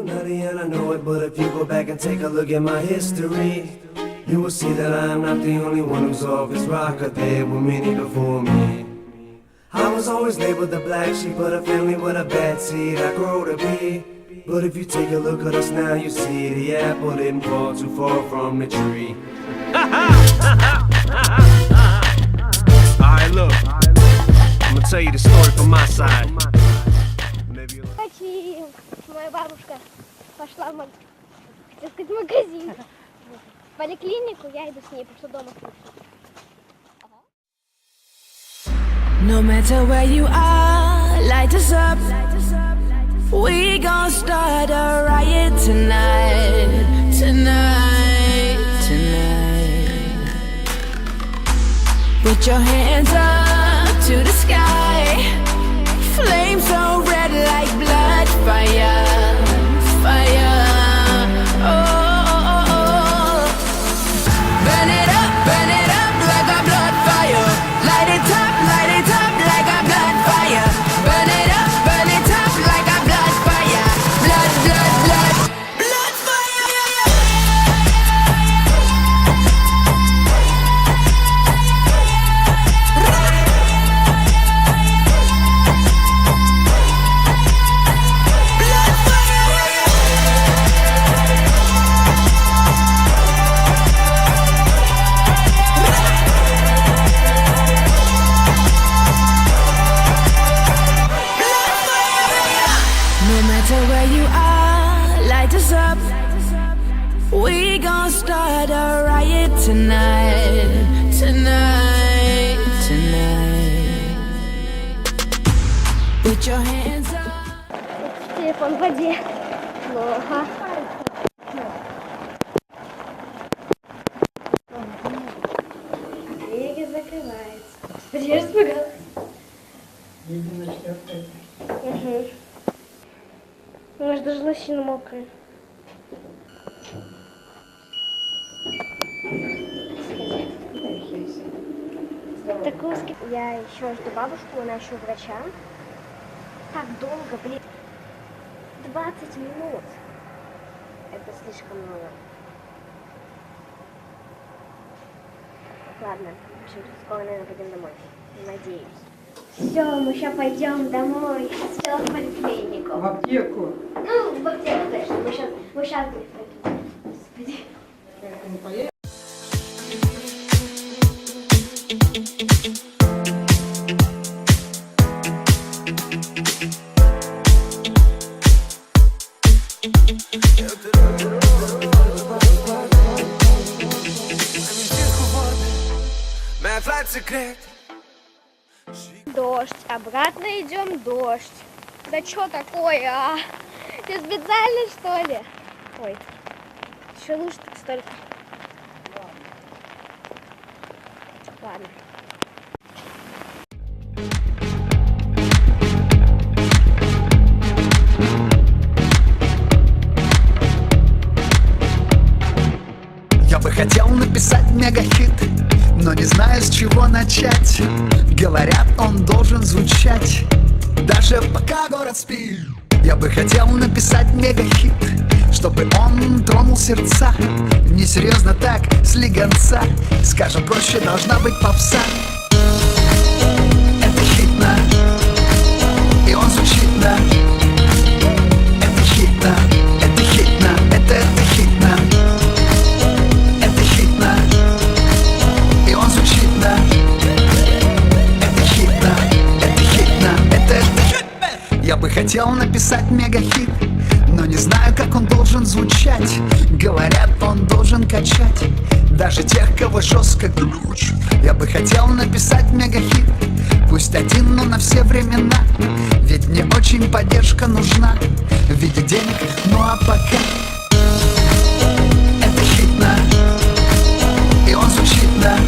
little nutty and I know it, but if you go back and take a look at my history, you will see that I'm not the only one who's off his rocker. There were many before me. I was always labeled the black sheep of the family with a bad seed I grow to be. But if you take a look at us now, you see the apple didn't fall too far from the tree. Alright, look, I'm gonna tell you the story from my side. Моя бабушка пошла в магазин. В поликлинику я иду с ней, потому что дома слушаю. No matter where you are, light us up. We gon' start a riot tonight, tonight, tonight. Put your hands up to the sky. Flames so red like blood, fire, fire. Oh, oh, oh. Burn it up like a blood fire. Light it up like a blood fire. Burn it up like a blood fire. Blood, blood, blood, blood fire. No matter where you are, light us up. We gon' start a riot tonight, tonight, tonight. Put your hands up. Телефон в воде. Плохо. Двери закрываются. Господи, я испугалась. Угу. У нас даже лосины мокрые. Я еще жду бабушку, она еще у врача. Так долго, блин. 20 минут. Это слишком много. Ладно, скоро, наверное, пойдем домой. Надеюсь. Все, мы сейчас пойдем домой. Сначала в поликлинику. В аптеку. Ну, в аптеку, конечно. Мы сейчас будем. Господи. Не поедем? Дождь. Обратно идем, дождь. Да что такое, а? Ты специально, что ли? Ой. Еще лучше так столько. Ладно. Я бы хотел написать мегахит, но не знаю, с чего начать. Говорят, он должен звучать даже пока город спит. Я бы хотел написать мегахит, чтобы он тронул сердца. Несерьезно так, слегонца. Скажем проще, должна быть попса. Это хитно, и он звучит на. Это хитно, это хитно, это хитно. Это хитно, и он звучит на. Это хитно, это хитно, это хитно. Я бы хотел написать мегахит, но не знаю, как он должен звучать. Говорят, он должен качать даже тех, кого жестко глючит. Я бы хотел написать мегахит, пусть один, но на все времена. Ведь мне очень поддержка нужна в виде денег, ну а пока. Это хитно, и он звучит на.